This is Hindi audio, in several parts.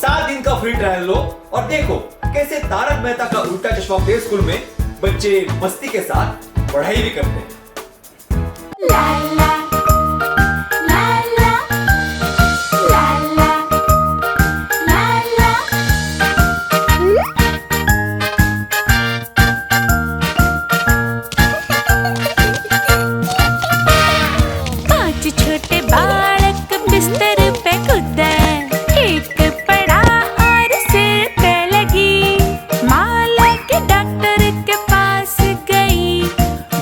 7 दिन का फ्री ट्रायल लो और देखो कैसे तारक मेहता का उल्टा चश्मा प्ले स्कूल में बच्चे मस्ती के साथ पढ़ाई भी करते हैं।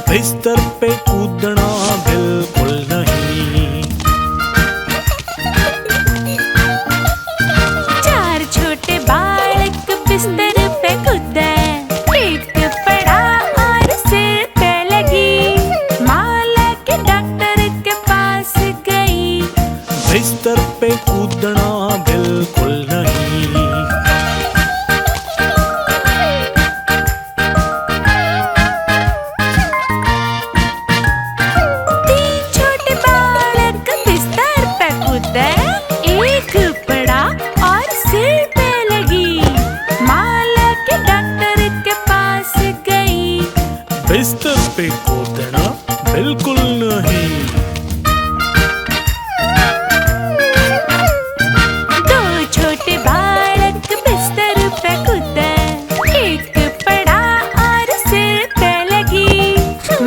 बिस्तर पे कूदना बिल्कुल नहीं। 4 छोटे बालक बिस्तर पे कूदे, एक पड़ा और सिर पे लगी। माँ लेके डॉक्टर के पास गई। बिस्तर पे कूदना बिल्कुल नहीं। बिस्तर पे कूदना बिल्कुल नहीं। 2 छोटे बालक बिस्तर पे कूदे, एक पड़ा और सिर पे लगी।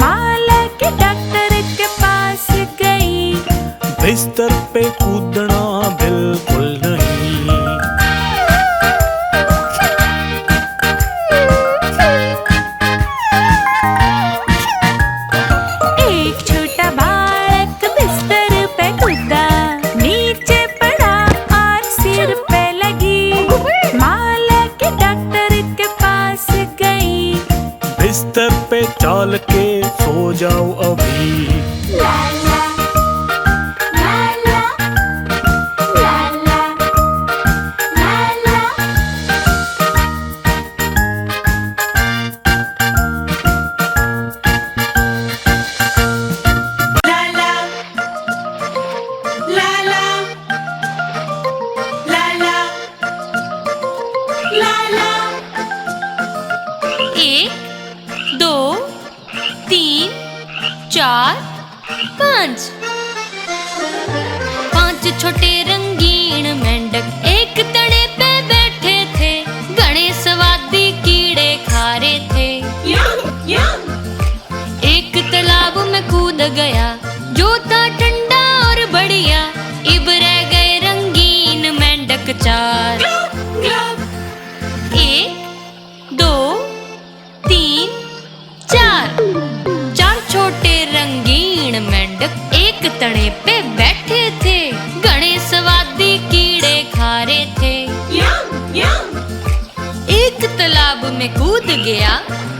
माँ लेके डॉक्टर के पास गई। बिस्तर पे कूदना बिल्कुल नहीं। बिस्तर पे चाल के सो जाओ अभी। ला ला ला ला ला ला ला ला। एक 2 3 4 5 5 छोटे रंगीन मेंढक एक तने पे बैठे थे। घने स्वादी कीड़े खा रहे थे। एक तालाब में कूद गया जो था ठंडा और बढ़िया। इब रह गए रंगीन मेंढक 4। 1 2 3 4 4 छोटे रंगीन मेंढक एक तने पे बैठे थे। घने स्वादी कीड़े खा रहे थे। एक तालाब में कूद गया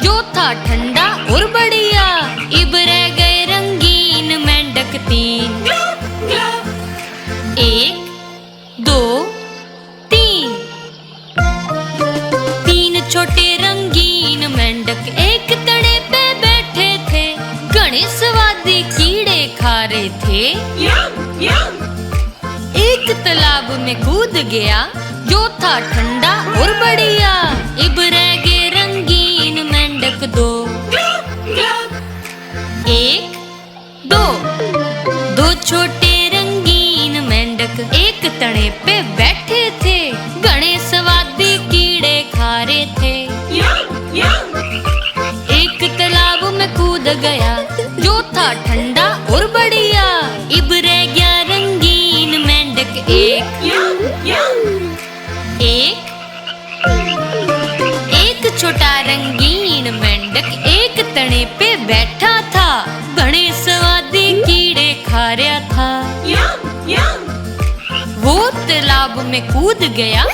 जो था ठंडा और बढ़िया। इब रह गए रंगीन मेंढक 3। 1 2 3 3 छोटे रंगीन मेंढक एक तने पे बैठे थे। घने स्वादी कीड़े खा रहे थे। एक तालाब में कूद गया जो था ठंडा और बढ़िया। इब रह गए रंगीन मेंढक 2। 1 2 2 छोटे रंगीन मेंढक एक तने पे बैठे थे। घने स्वादी कीड़े खा रहे थे। एक तालाब में कूद गया जो था ठंडा और बढ़िया। इब रह गया रंगीन मेंढक 1। एक छोटा रंगीन मेंढक एक तने पे बैठा था। घने स्वादी कीड़े खा रहा था। वो तालाब में कूद गया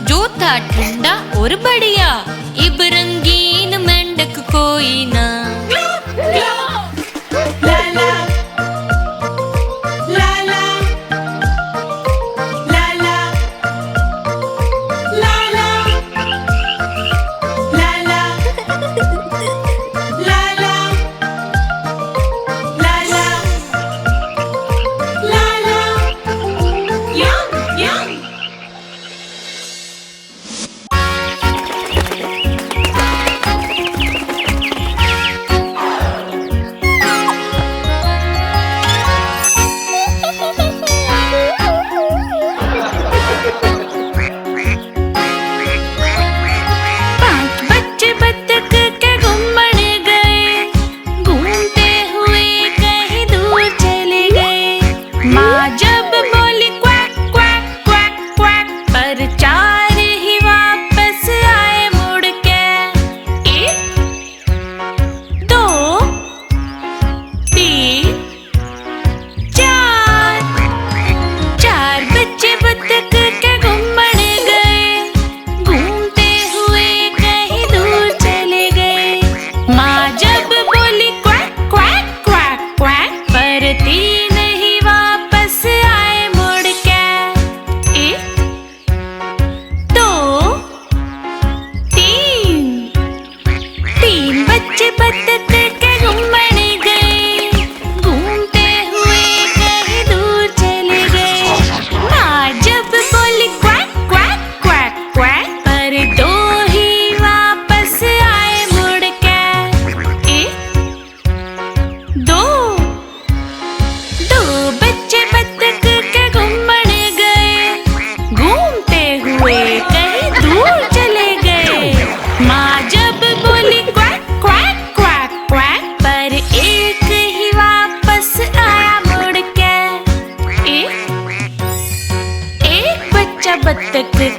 जो था ठंडा और बढ़िया। इब रंगीन मेंढक कोई ना।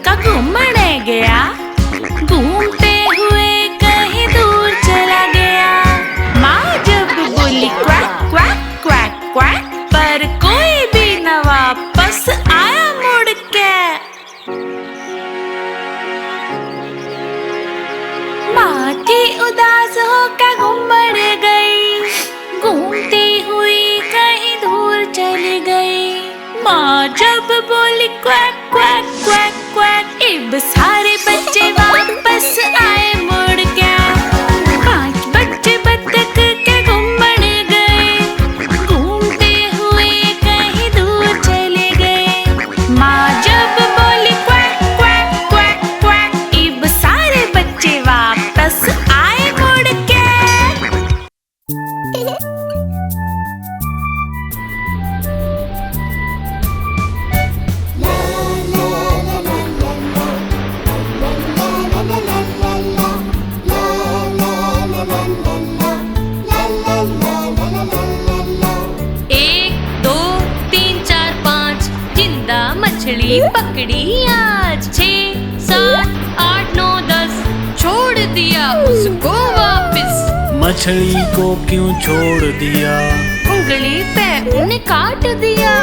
का घूमने गया, घूमते हुए कहीं दूर चला गया। माँ जब बोली क्वैक क्वैक क्वैक क्वैक, पर कोई भी न वापस आया मुड़ के। माँ की उदास होकर घूमने गई, घूमती हुई कहीं दूर चली गई। माँ जब बोली क्वैक क्वैक क्वैक क्वैक, अब सारे बच्चे वापस आए मुड़ के। 5 बच्चे बत्तख के घूमने गए, घूमते हुए कहीं दूर चले गए। माँ जब बोली क्वैक क्वैक क्वैक क्वैक, अब सारे बच्चे वापस आए मुड़ के। एक, दो, तीन, चार, पाँच, जिंदा मछली पकड़ी आज। 6, 7, 8, 9, 10, छोड़ दिया उसको वापस। मछली को क्यों छोड़ दिया? उंगली पे उन्हें काट दिया।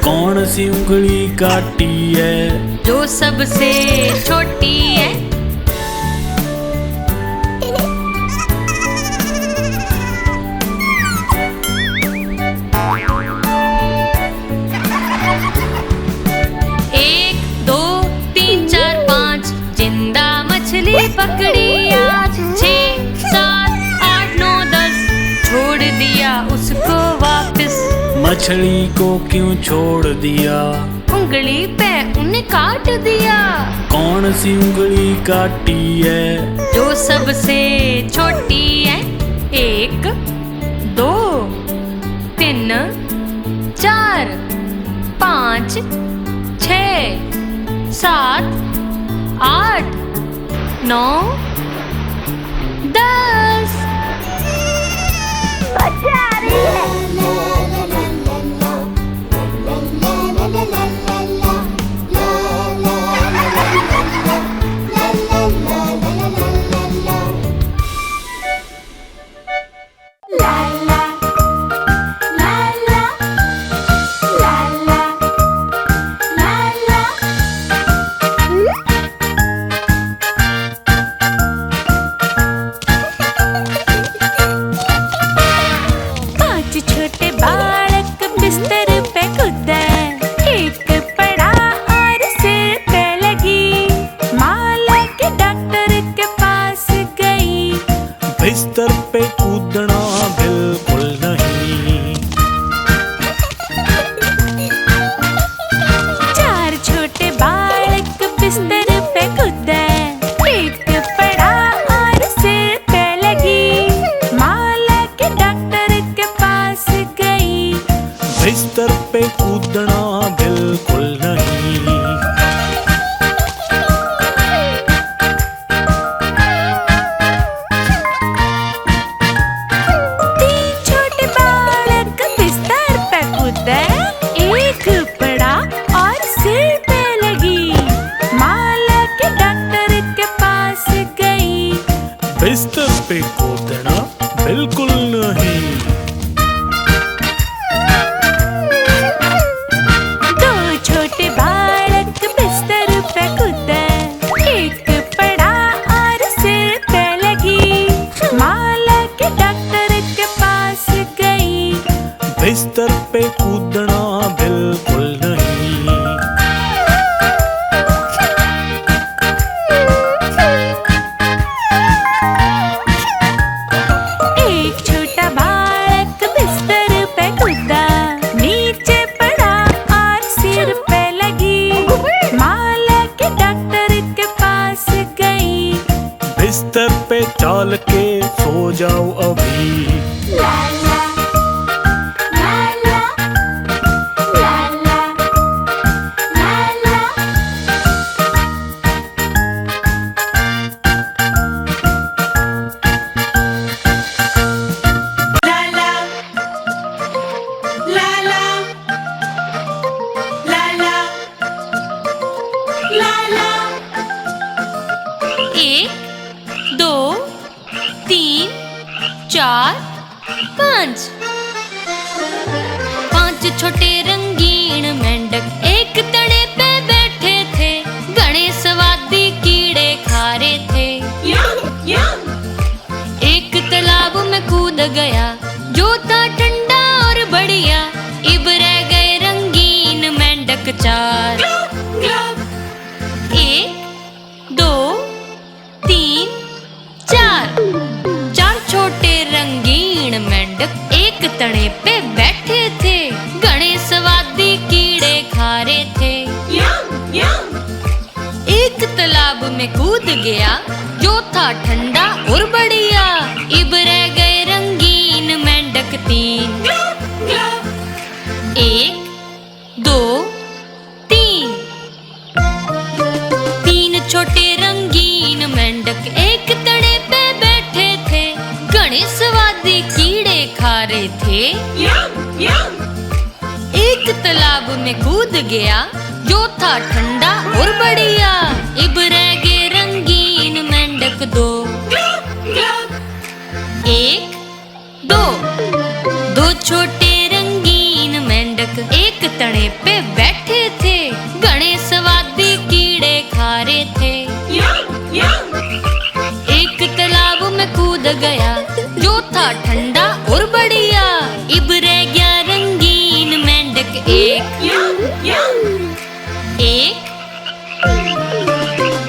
कौन सी उंगली काटी है? जो सबसे छोटी है। एक, दो, तीन, चार, पाँच, जिंदा मछली पकड़ी आज। 6, 7, 8, 9, 10, छोड़ दिया उसको वापस। मछली को क्यों छोड़ दिया? उंगली पे उन्हें काट दिया। कौन सी उंगली काटी है? जो सबसे छोटी है। 1, 2, 3, 4, 5, 6, 7, 8, 9, 10। मजा आ रही है। पांच। पांच छोटे रंगीन मेंढक एक तने पे बैठे थे, घने स्वादी कीड़े खा रहे थे। एक तालाब में कूद गया जो था ठंडा और बढ़िया, इब रह गए रंगीन मेंढक चार। एक, दो, तीन, चार। चार छोटे रंगीन मेंढक एक तने पे बैठे थे, घने स्वादी कीड़े खा रहे थे। एक तालाब में कूद गया जो था ठंडा और बढ़िया, इब रह गए रंगीन मेंढक तीन। एक, दो, तीन। तीन छोटे रंगीन मेंढक एक तने पे बैठे थे, घने स्वादी कीड़े खा रहे थे। एक तालाब में कूद गया जो था ठंडा और बढ़िया, इब रह गए रंगीन मेंढक दो। एक, दो। दो छोटे रंगीन मेंढक एक तने पे बैठे थे, घने स्वादी कीड़े खा रहे थे। एक तालाब में कूद गया जो था ठंडा और बढ़िया, इब रह गया रंगीन मेंढक एक।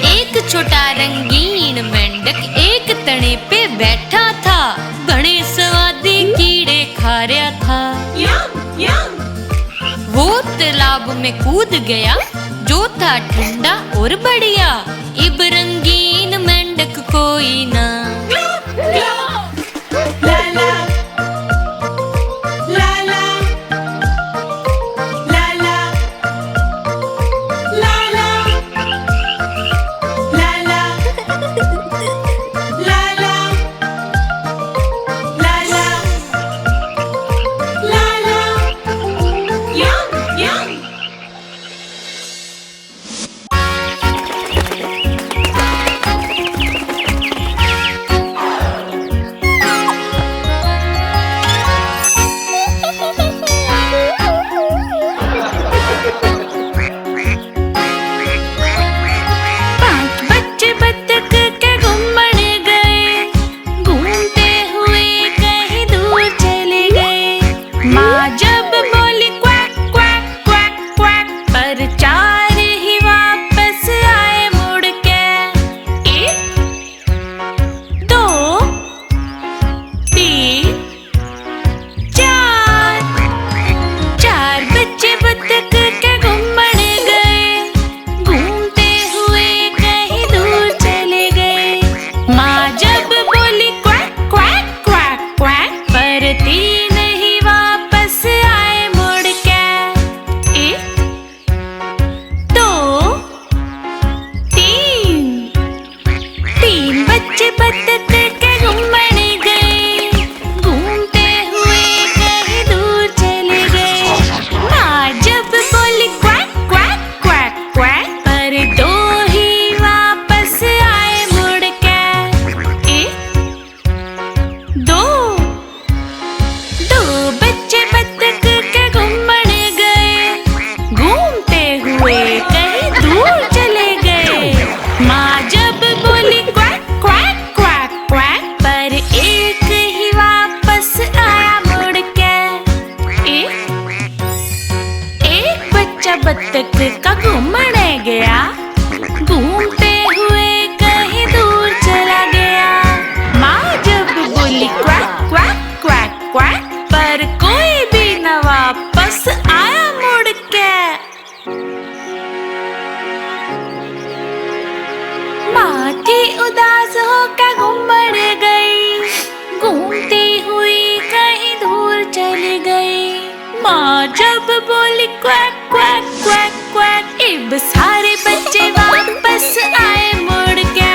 एक छोटा रंगीन मेंढक एक तने पे बैठा था, घने स्वादी कीड़े खा रहा था। वो तालाब में कूद गया जो था ठंडा और बढ़िया, इब रंगीन मेंढक कोई ना। बत्तख का घूमने गया, घूमते हुए कहीं दूर चला गया। माँ जब बोली क्वैक क्वैक क्वैक क्वैक, पर कोई भी न वापस आया मुड़ के। माँ थी उदास होकर घूमने गई, घूमती हुई कहीं दूर चली गई। माँ जब बोली क्वैक क्वैक क्वैक क्वैक, इब सारे बच्चे वापस आए मुड़ के।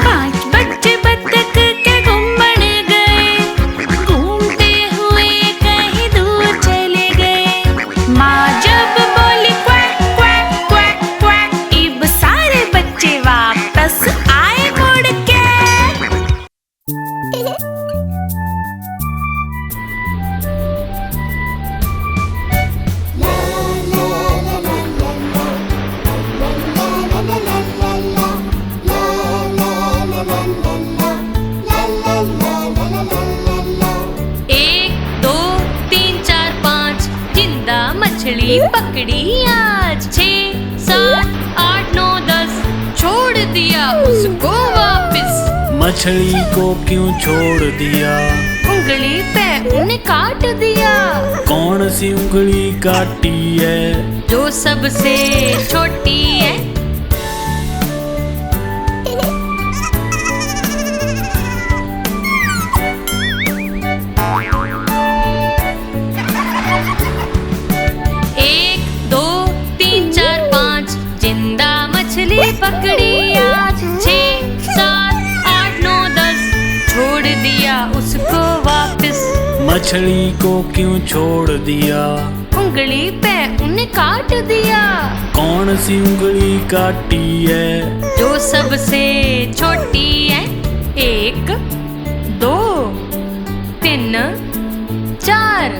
5 बच्चे बत्तख के घूमने गए, घूमते हुए कहीं दूर चले गए। माँ जब बोली क्वैक क्वैक क्वैक क्वैक, इब सारे बच्चे वापस आए मुड़ के। उसको वापस। मछली को क्यों छोड़ दिया? उंगली पे उन्हें काट दिया। कौन सी उंगली काटी है? जो सबसे छोटी है। पकड़ी आज 6, 7, 8, 9, 10 छोड़ दिया उसको वापस। मछली को क्यों छोड़ दिया? उंगली पे उन्हें काट दिया। कौन सी उंगली काटी है? जो सबसे छोटी है। 1, 2, 3, 4,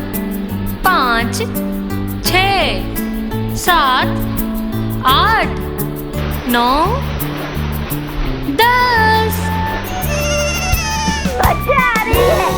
5, 6, 7, 8, 9, 10। मजा आ रही है।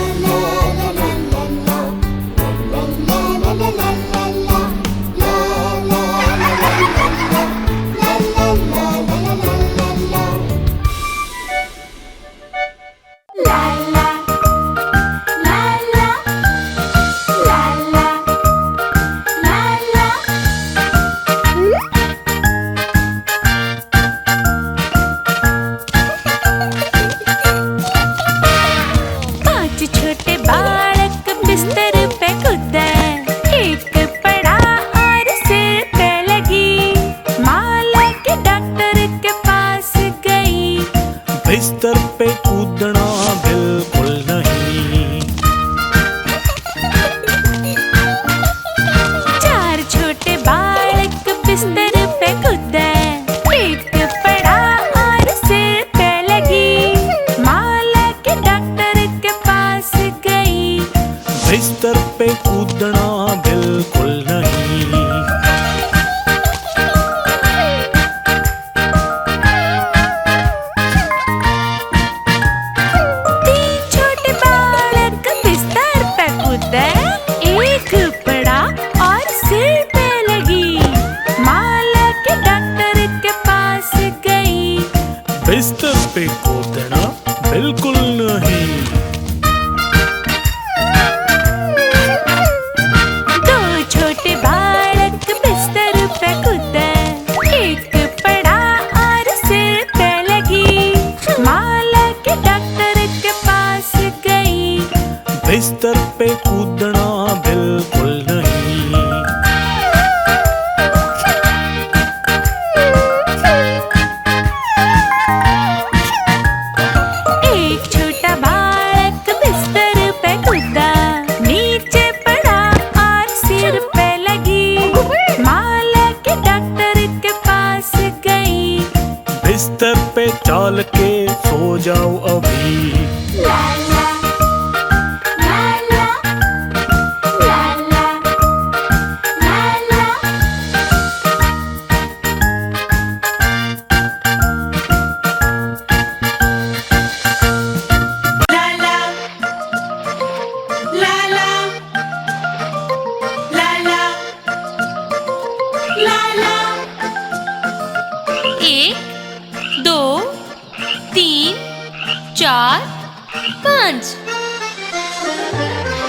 बिस्तर पे कूदना बिल्कुल नहीं। 4 छोटे बालक बिस्तर पे कूदे, एक पड़ा और सिर पे लगी। माँ लेके डॉक्टर के पास गई। बिस्तर पे कूदना बिल्कुल नहीं। बिस्तर पे कूदना बिल्कुल नहीं। 2 छोटे बालक बिस्तर पे कूदे, एक पड़ा और सिर पे लगी। माँ लेके डॉक्टर के पास गई। बिस्तर पे कूदना बिल्कुल नहीं। बिस्तर पे चाल के सो जाओ अभी। ला ला ला ला ला ला ला ला। एक, 2, 3, 4, 5।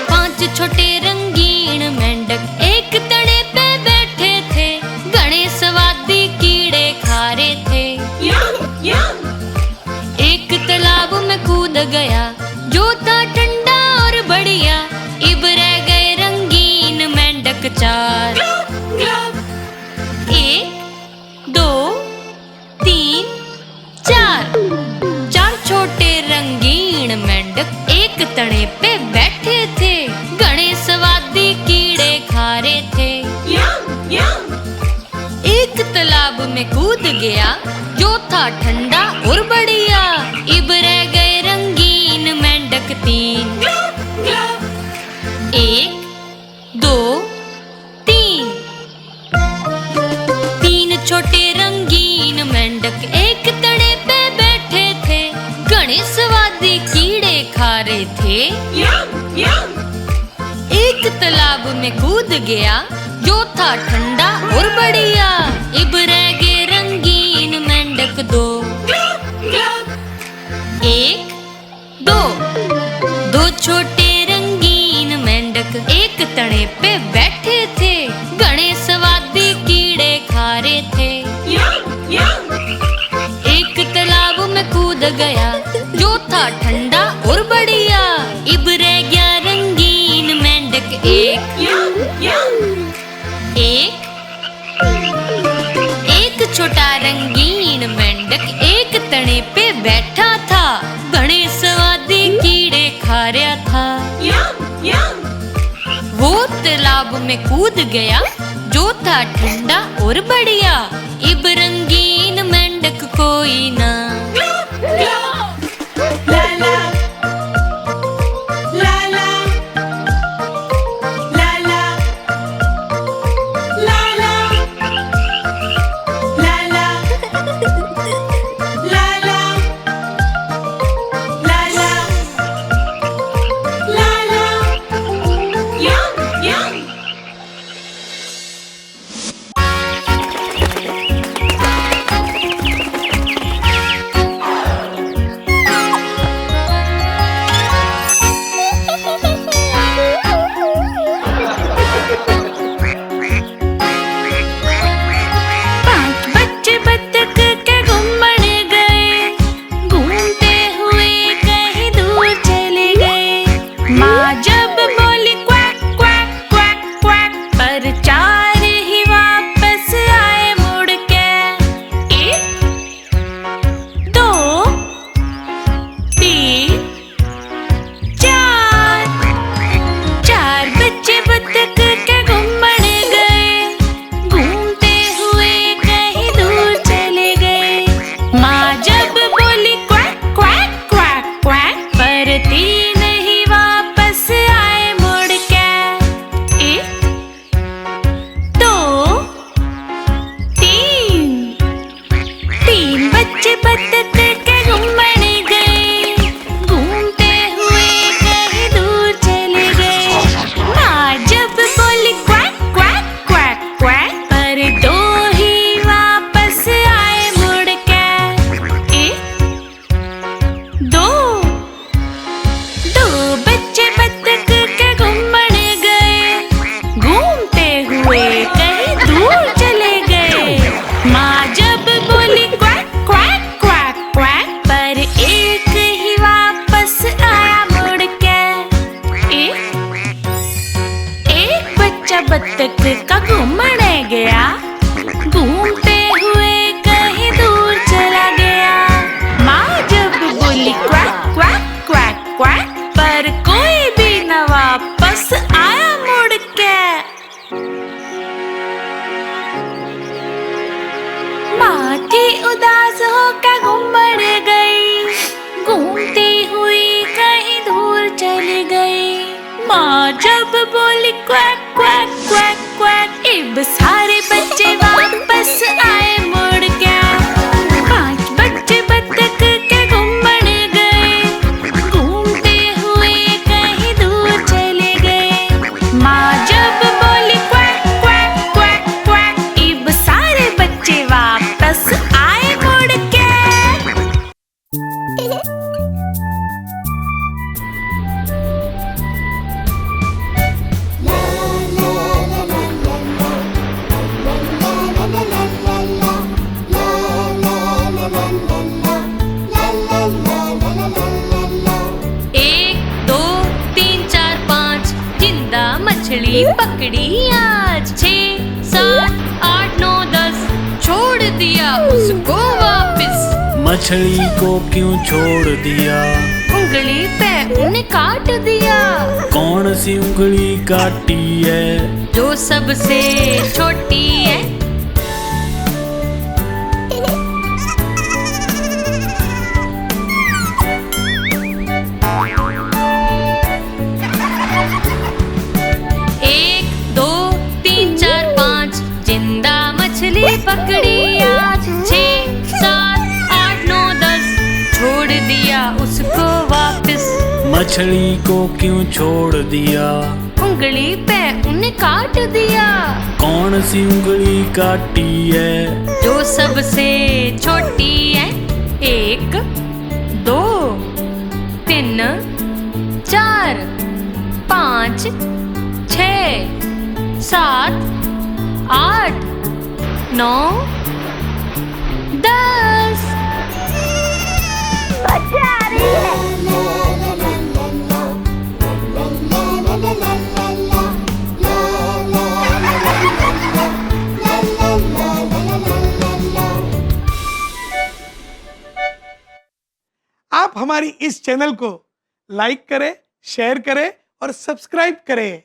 5 छोटे रंगीन मेंढक एक तने पे बैठे थे। घने स्वादी कीड़े खा रहे थे। एक तालाब में कूद गया जो था ठंडा और बढ़िया। इब रह गए रंगीन मेंढक 4। 1, 2, 3, 4। 4 छोटे रंगीन मेंढक एक तने पे बैठे थे। घने स्वादी कीड़े खा रहे थे। एक तालाब में कूद गया जो था ठंडा और बढ़िया। इब रह गए रंगीन मेंढक 3। 1, 2, 3। 3 छोटे रंगीन मेंढक एक तने पे बैठे थे। घने स्वादी कीड़े खा रहे थे। एक तालाब में कूद गया जो था ठंडा और बढ़िया। इब रह गए रंगीन मेंढक 2। कूद गया जो था ठंडा और बढ़िया। इब रह गया रंगीन मेंढक एक छोटा रंगीन मेंढक एक तने पे बैठा था, घने स्वादी कीड़े खा रहा था। वो तालाब में कूद गया जो था ठंडा और बढ़िया। इब रंगीन मेंढक कोई ना। बत्तख का घूमने गया, घूमते हुए कहीं दूर चला गया। माँ जब बोली क्वैक क्वैक क्वैक क्वैक, पर कोई भी न वापस आया मुड़ के। माँ थी उदास होकर घूमने गई, घूमती हुई कहीं दूर चली गई। माँ जब बोली क्वैक क्वैक क्वैक क्वैक, इब सारे बच्चे वापस आए मुड़ के। 5 बच्चे बत्तख के घूमने गए, घूमते हुए कहीं दूर चले गए। माँ जब बोली क्वैक क्वैक क्वैक क्वैक, इब सारे बच्चे वापस आए मुड़ के। मछली पकड़ी आज 6, 7, 8, 9, 10, छोड़ दिया उसको वापस। मछली को क्यों छोड़ दिया? उंगली पे उन्हें काट दिया। कौन सी उंगली काटी है? जो सबसे छोटी है। पकड़ी आज 6, 7, 8, 9, 10, छोड़ दिया उसको वापस। मछली को क्यों छोड़ दिया? उंगली पे उन्हें काट दिया। कौन सी उंगली काटी है? जो सबसे छोटी है। 1, 2, 3, 4, 5, 6, 7, 8, 9, 10। आप हमारी इस चैनल को लाइक करें, शेयर करें और सब्सक्राइब करें।